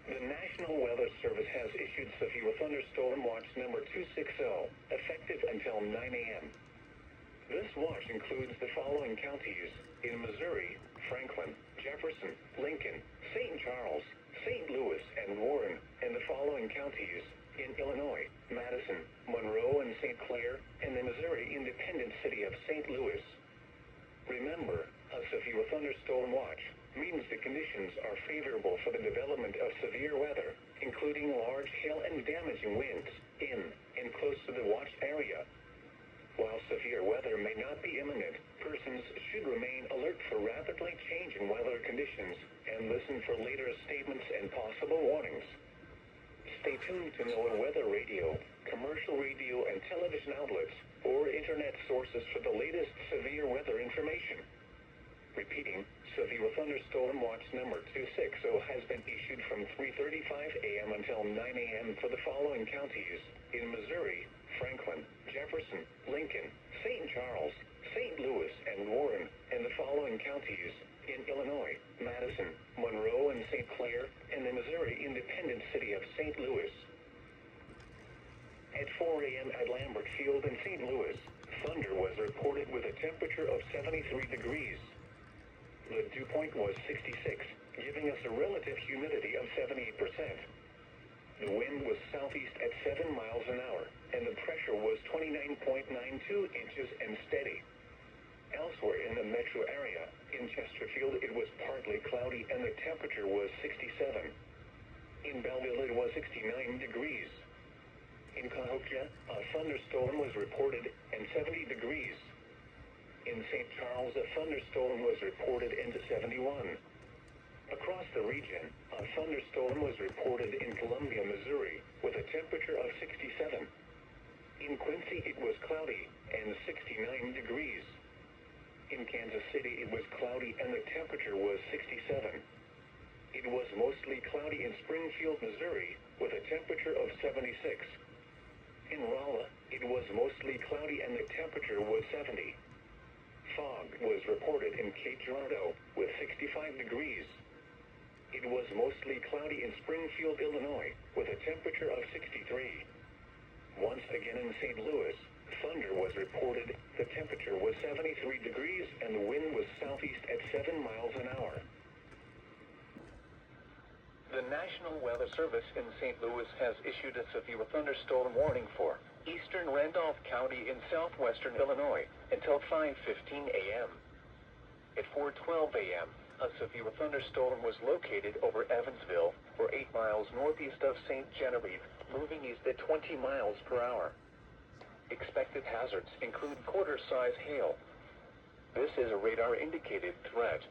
The National Weather Service has issued severe thunderstorm watch number 260, effective until 9 a.m. This watch includes the following counties in Missouri: Franklin, Jefferson, Lincoln, St. Charles, St. Louis, and Warren, and the following counties in Illinois: Madison, Monroe, and St. Clair, and the Missouri independent city of St. Louis. Remember, a severe thunderstorm watch means the conditions are favorable for the development of severe weather, including large hail and damaging winds in and close to the watched area. While severe weather may not be imminent, persons should remain alert for rapidly changing weather conditions and listen for later statements and possible warnings. Stay tuned to NOAA weather radio, commercial radio and television outlets, or internet sources for the latest severe weather information. Repeating, severe thunderstorm watch number 260 has been issued from 3:35 a.m. until 9 a.m. for the following counties in Missouri: Franklin, Jefferson, Lincoln, St. Charles, St. Louis, and Warren, and the following counties in Illinois: Madison, Monroe, and St. Clair, and the Missouri independent city of St. Louis. At 4 a.m. at Lambert Field in St. Louis, thunder was reported with a temperature of 73 degrees. The dew point was 66, giving us a relative humidity of 78%. The wind was southeast at 7 miles an hour, and the pressure was 29.92 inches and steady. Elsewhere in the metro area, in Chesterfield, it was partly cloudy and the temperature was 67. In Belleville, it was 69 degrees. In Cahokia, a thunderstorm was reported and 70 degrees. In St. Charles, a thunderstorm was reported and 71. Across the region, a thunderstorm was reported in Columbia, Missouri, with a temperature of 67. In Quincy, it was cloudy and 69 degrees. In Kansas City, it was cloudy and the temperature was 67. It was mostly cloudy in Springfield, Missouri, with a temperature of 76. In Rolla, it was mostly cloudy and the temperature was 70. Fog was reported in Cape Girardeau with 65 degrees. It was mostly cloudy in Springfield, Illinois, with a temperature of 63. Once again in St. Louis, thunder was reported. The temperature was 73 degrees and the wind was southeast at 7 miles an hour. The National Weather Service in St. Louis has issued a severe thunderstorm warning for eastern Randolph County in southwestern Illinois until 5:15 a.m. At 4:12 a.m., a severe thunderstorm was located over Evansville, or 8 miles northeast of St. Genevieve, moving east at 20 miles per hour. Expected hazards include quarter-size hail. This is a radar-indicated threat.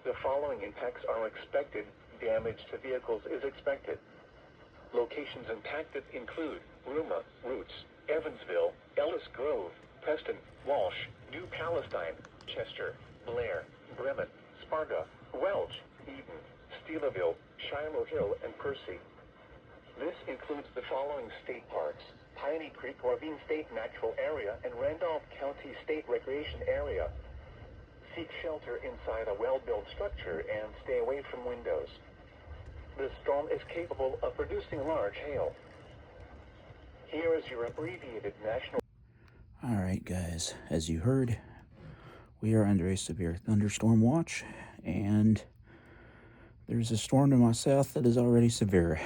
The following impacts are expected. Damage to vehicles is expected. Locations impacted include Ruma, Roots, Evansville, Ellis Grove, Preston, Walsh, New Palestine, Chester, Blair, Bremen, Sparta, Welch, Eden, Steelerville, Shiloh Hill, and Percy. This includes the following state parks: Piney Creek Ravine State Natural Area and Randolph County State Recreation Area. Seek shelter inside a well-built structure and stay away from windows. The storm is capable of producing large hail. Here is your abbreviated national... All right, guys, as you heard, we are under a severe thunderstorm watch, and there's a storm to my south that is already severe,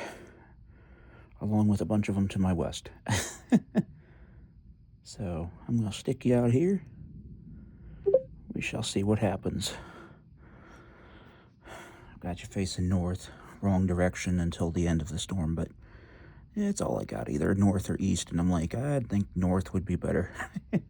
along with a bunch of them to my west. So I'm going to stick you out here. We shall see what happens. I've got you facing north, wrong direction until the end of the storm, but it's all I got, either north or east, and I'm like, I think north would be better. In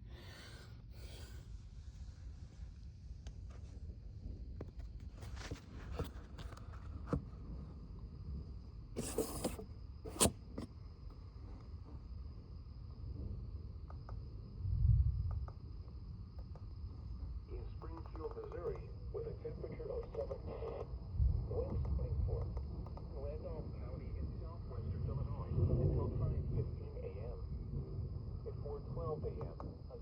Springfield, Missouri, with a temperature of 7. Winds 24. Randolph County in southwestern Illinois until 5:15 a.m. At 4:12 a.m., a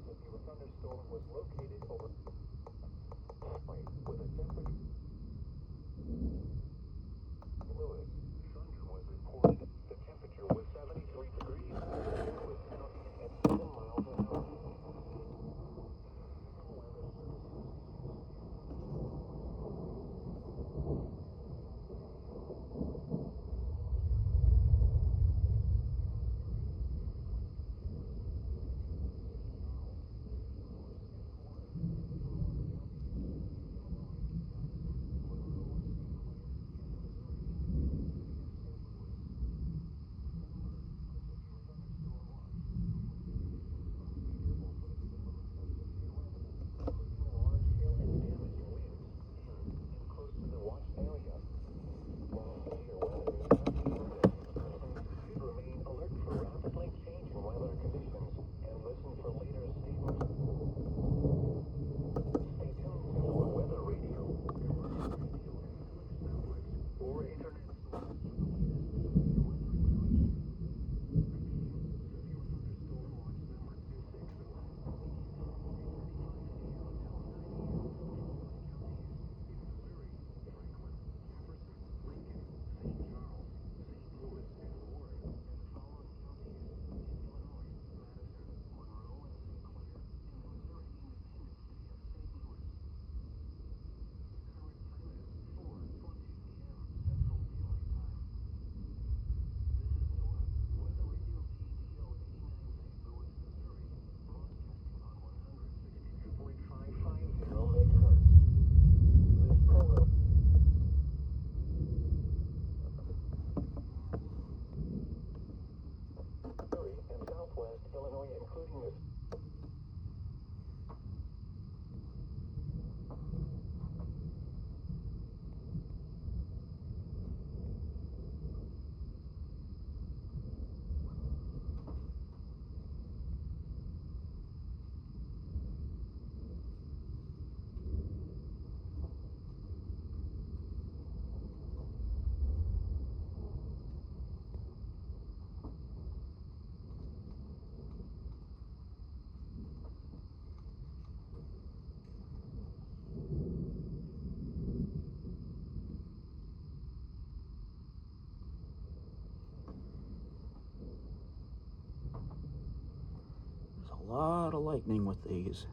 of lightning with these.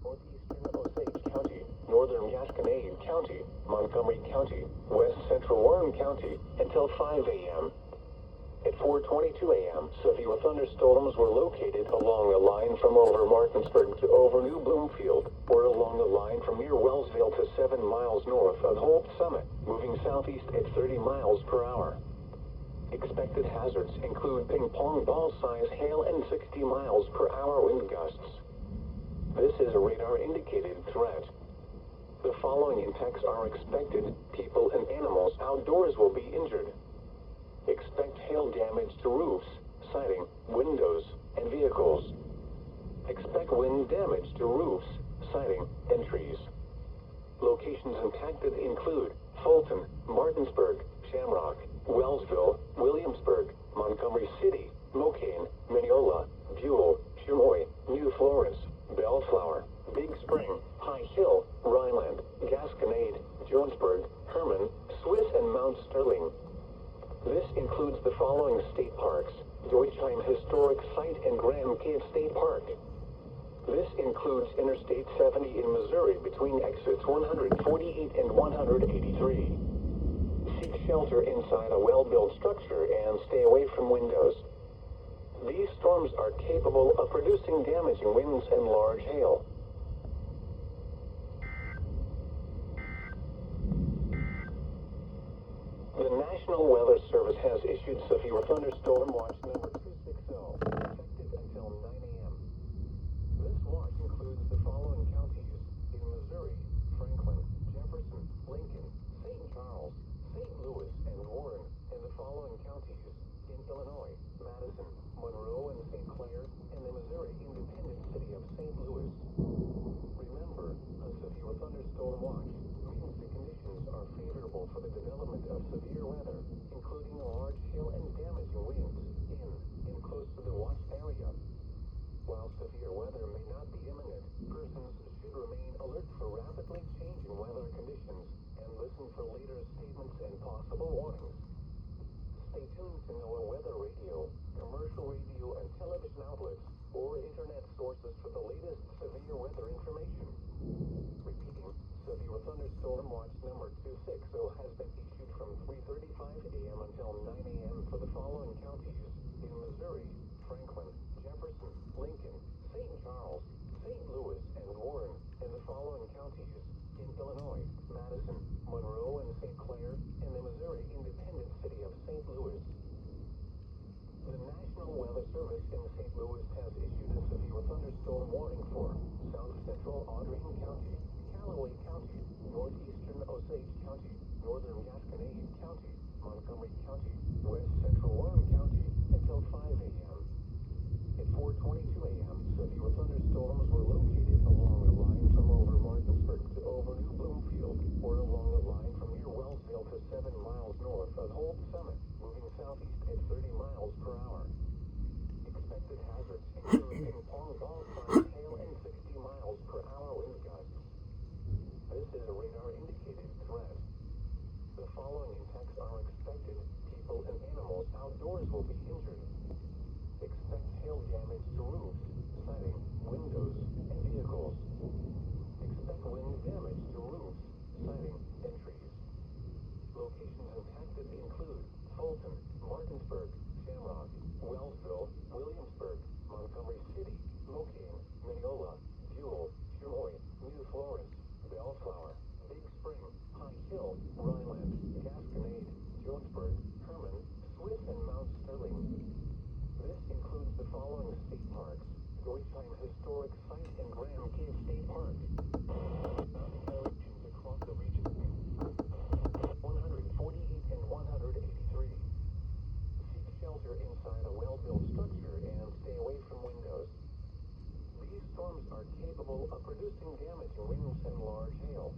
Northeastern Osage County, northern Gasconade County, Montgomery County, west central Warren County, until 5 a.m. At 4:22 a.m., severe thunderstorms were located along a line from over Martinsburg to over New Bloomfield, or along the line from near Wellsville to 7 miles north of Holt Summit, moving southeast at 30 miles per hour. Expected hazards include ping-pong ball-size hail and 60 miles per hour wind gusts. This is a radar-indicated threat. The following impacts are expected. People and animals outdoors will be injured. Expect hail damage to roofs, siding, windows, and vehicles. Expect wind damage to roofs, siding, and trees. Locations impacted include Fulton, Martinsburg, Shamrock, Wellsville, Williamsburg, Montgomery City, Mocaine, Mineola, Buell, Chimoy, New Florence, Bellflower, Big Spring, High Hill, Rhineland, Gasconade, Jonesburg, Herman, Swiss, and Mount Sterling. This includes the following state parks: Deutsheim Historic Site and Grand Cave State Park. This includes Interstate 70 in Missouri between exits 148 and 183. Seek shelter inside a well-built structure and stay away from windows. These storms are capable of producing damaging winds and large hail. The National Weather Service has issued severe thunderstorm watch number 260, effective until 9 a.m. This watch includes the following counties in Missouri: Franklin, Jefferson, Lincoln, St. Charles, St. Louis, and Warren, and the following counties in Illinois: Madison, Monroe, and St. Clair, and the Missouri independent city of St. Louis. Remember, a severe thunderstorm watch means the conditions are favorable for the development of severe weather, including large hail and damaging winds in and close to the watch area. While severe weather may not be imminent, persons should remain alert for rapidly changing weather conditions and listen for later statements and possible warnings. Stay tuned to NOAA Weather Radio, commercial radio and television outlets, or internet sources for the latest severe weather information. Repeating, severe thunderstorm watch number 260 has been issued from 3:35 a.m. until 9 a.m. for the following counties in Missouri: Franklin, Jefferson, Lincoln, St. Charles, St. Louis, and Warren, and the following counties in Illinois: Madison, Monroe, and St. Clair, and the Missouri independent city of St. Louis. The National Weather Service in St. Louis has issued a severe thunderstorm warning for South Central Audrain County, Callaway County, Northeastern Osage County, Northern Gasconade County, Montgomery County, West Central Warren County, until 5 a.m. At 4:22 a.m., severe thunderstorms were located along a line from over Martinsburg to over New Bloomfield, or along a line from near southeast at 30 miles per hour. Expected hazards include ping-pong ball-sized hail and 60 miles per hour wind gusts. This is a radar-indicated threat. The following impacts are expected. People and animals outdoors will be injured. Expect hail damage to roofs, siding, windows, and vehicles. Expect wind damage to roofs, siding, and trees. Locations impacted include Fulton, Martinsburg, Shamrock, Wellsville, Williamsburg, Montgomery City, Mocaine, Mineola, Buell, Chamois, New Florence, Bellflower, Big Spring, High Hill, Rhineland, Gasconade, Jonesburg, Herman, Swiss, and Mount Sterling. This includes the following state parks: Deutsheim Historic Site and Grand Cave State Park. Mountain elevations across the region: 148 and 183. Seek shelter inside a well-built structure and stay away from windows. These storms are capable of producing damaging winds and large hail.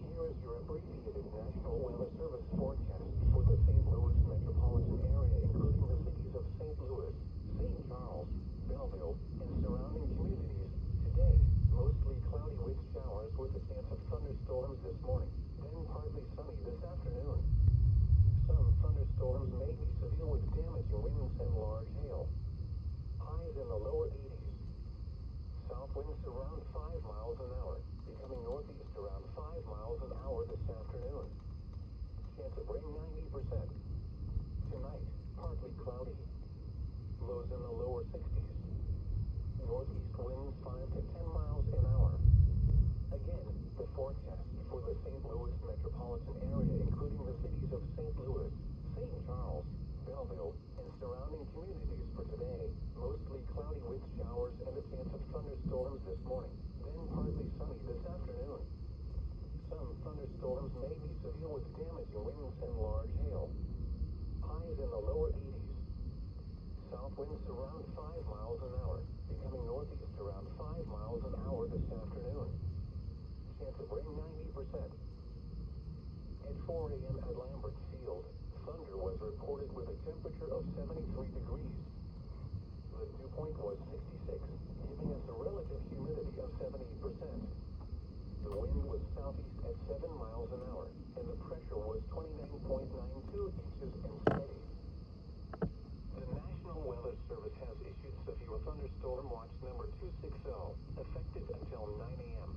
Here is your abbreviated National Weather Service forecast for the St. Louis metropolitan area, including the cities of St. Louis, St. Charles, Belleville, and surrounding communities. Today, mostly cloudy with showers with a chance of thunderstorms this morning, then partly sunny this afternoon. Some thunderstorms may be severe with damaging winds and large hail. Highs in the lower 80s. South winds around 5 miles an hour, becoming northeast around 5 miles an hour this afternoon. Chance of rain 90%. Tonight, partly cloudy. Lows in the lower 60s. Northeast winds 5 to 10 miles an hour. Again, the forecast for the St. Louis metropolitan area, including the cities of St. Louis, St. Charles, Belleville, and surrounding communities for today. Mostly cloudy with showers and a chance of thunderstorms this morning, then partly sunny this afternoon. Some thunderstorms may be severe with damaging winds and large hail. Highs in the lower 80s. South winds around 5 miles an hour, becoming northeast around 5 miles an hour this afternoon. Chance of rain 90%. At 4 a.m. at Lambert Field, thunder was reported with a temperature of 73 degrees. The dew point was 66, giving us a relative humidity of 70%. The wind was southeast at 7 miles an hour, and the pressure was 29.92 inches and steady. The National Weather Service has issued severe thunderstorm watch number 260, effective until 9 a.m.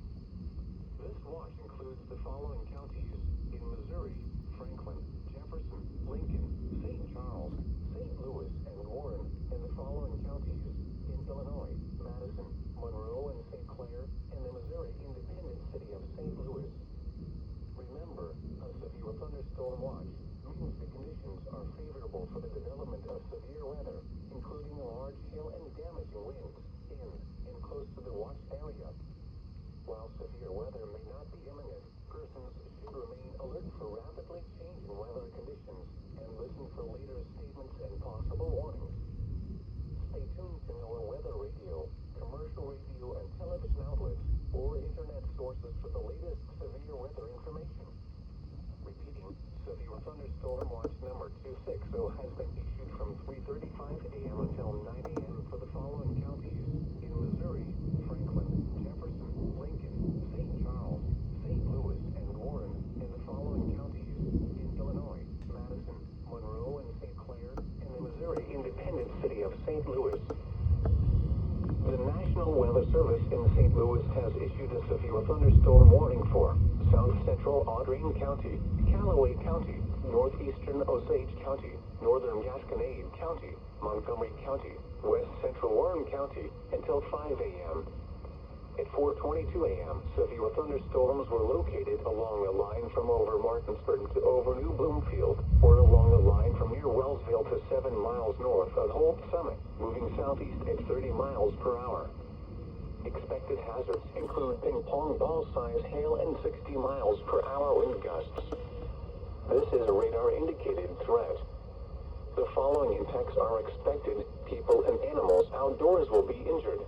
This watch includes the following counties in Missouri: Franklin, Jefferson, Lincoln, St. Charles, St. Louis, and Warren, and the following counties in Illinois: Madison, Monroe, and St. Clair, and the Missouri independent city of St. Louis. Remember, a severe thunderstorm watch means the conditions are favorable for the development of severe weather, including large hail and damaging winds in and close to the watch area. While severe weather may not be imminent, persons should remain alert for rapidly changing weather conditions and listen for later statements and possible warnings. Stay tuned to NOAA Weather Radio, commercial radio and television outlets, or internet sources for the latest severe weather information. Repeating, severe thunderstorm watch number 260 has been issued from 3:35 a.m. until 9 a.m. for the following counties in Missouri: Franklin, Jefferson, Lincoln, St. Charles, St. Louis, and Warren, and the following counties in Illinois: Madison, Monroe, and St. Clair, and the Missouri independent city of St. Louis. The National Weather Service in St. Louis has issued a severe thunderstorm warning for South Central Audrain County, Callaway County, Northeastern Osage County, Northern Gasconade County, Montgomery County, West Central Warren County, until 5 a.m. At 4:22 a.m., severe thunderstorms were located along the line from over Martinsburg to over New Bloomfield, or along the line from near Wellsville to 7 miles north of Holt Summit, moving southeast at 30 miles per hour. Expected hazards include ping-pong ball-sized hail and 60 miles per hour wind gusts. This is a radar-indicated threat. The following impacts are expected. People and animals outdoors will be injured.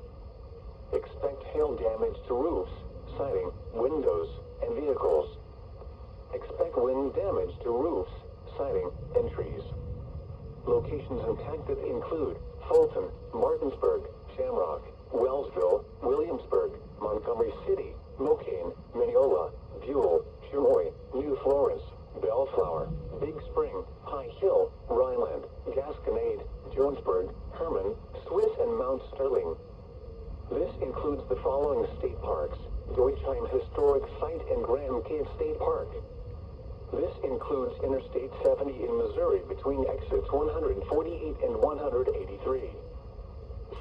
Expect hail damage to roofs, siding, windows, and vehicles. Expect wind damage to roofs, siding, and trees. Locations impacted include Fulton, Martinsburg, Shamrock, Wellsville, Williamsburg, Montgomery City, Mocaine, Mineola, Buell, Chumoy, New Florence, Bellflower, Big Spring, High Hill, Rhineland, Gasconade, Jonesburg, Herman, Swiss, and Mount Sterling. This includes the following state parks: Deutsheim Historic Site and Grand Cave State Park. This includes Interstate 70 in Missouri between exits 148 and 183.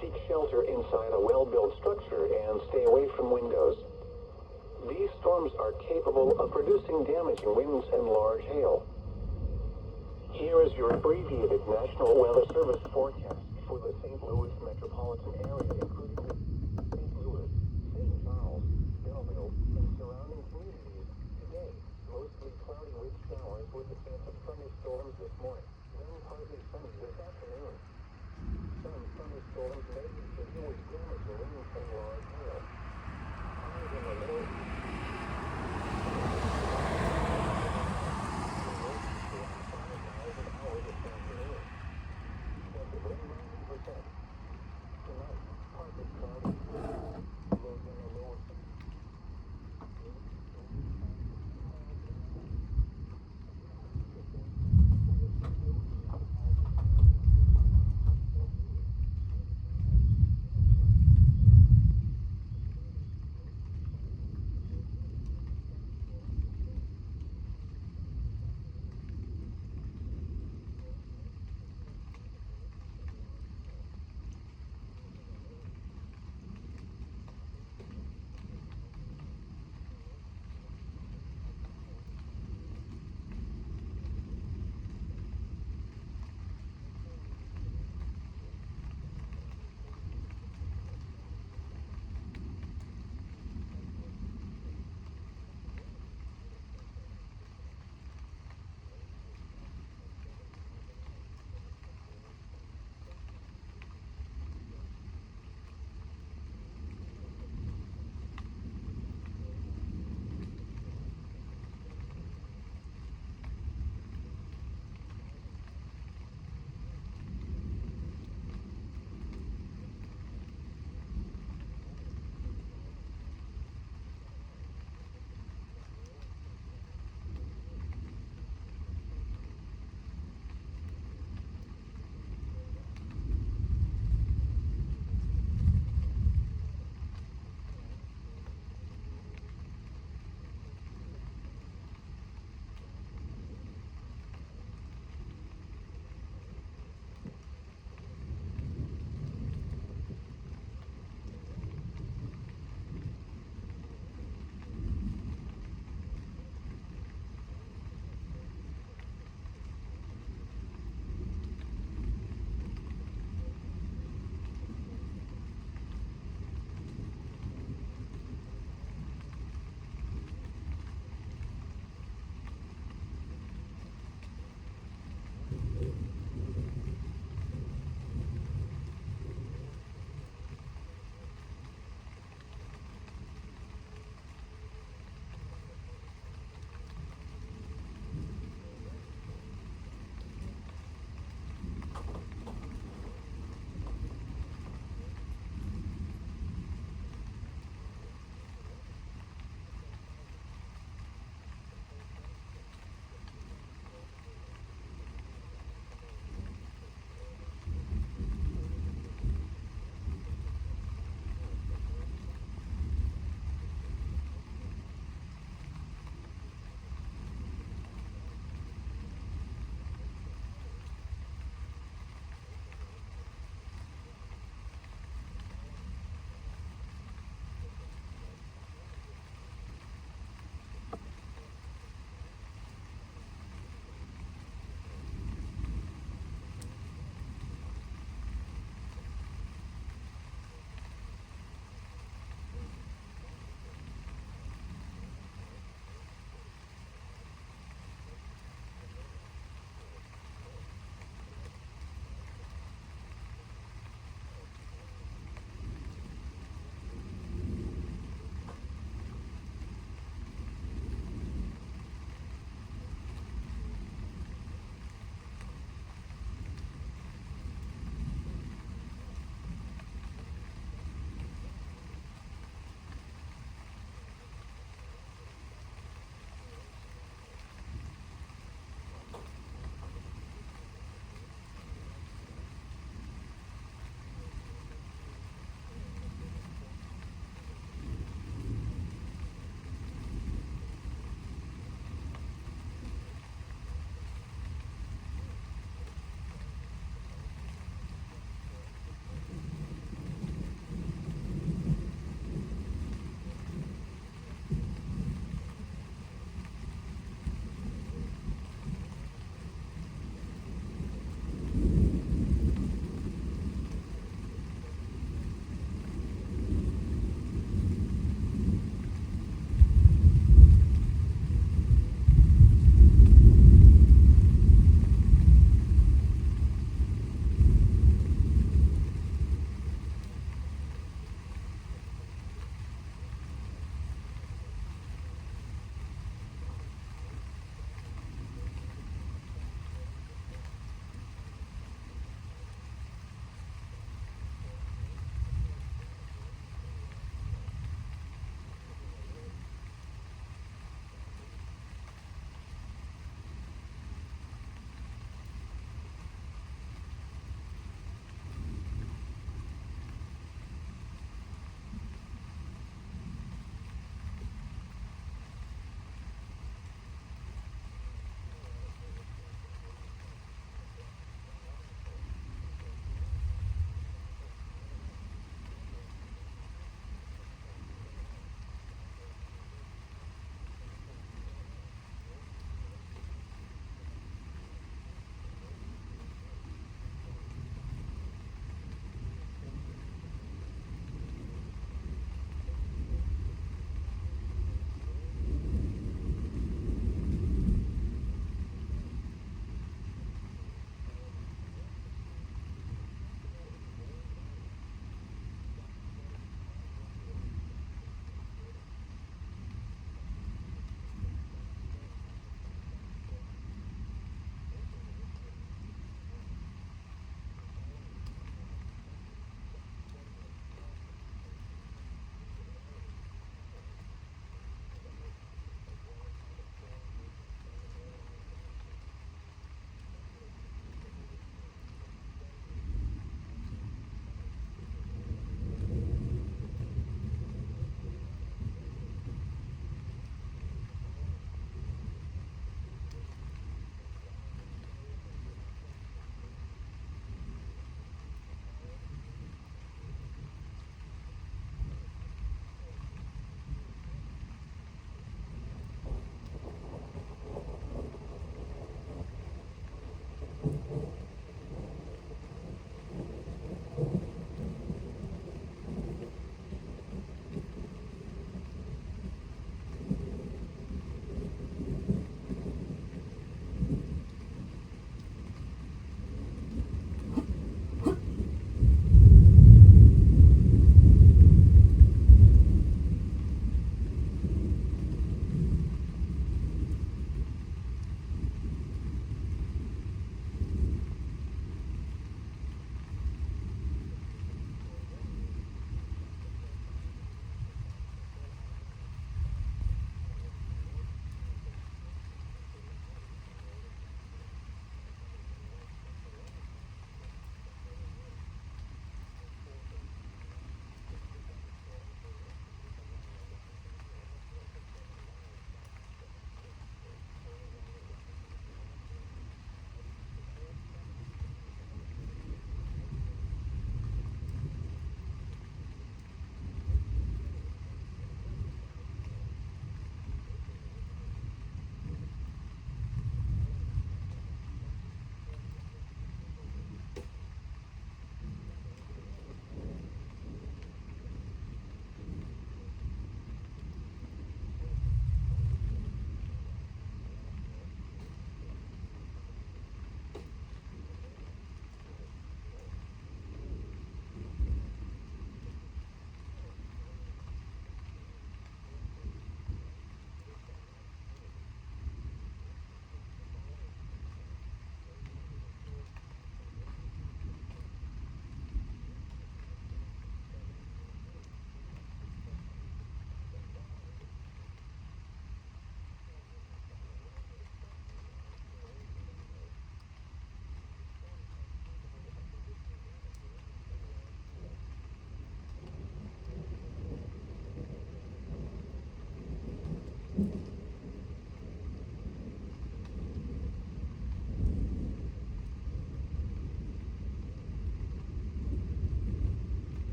Seek shelter inside a well-built structure and stay away from windows. These storms are capable of producing damaging winds and large hail. Here is your abbreviated National Weather Service forecast for the St. Louis metropolitan area, including St. Louis, St. Charles, Belleville, and surrounding communities. Today, mostly cloudy with showers with a chance of thunderstorms this morning, then partly sunny this afternoon. Some thunderstorms may be severe with damaging winds and large hail. Highs in the lower east.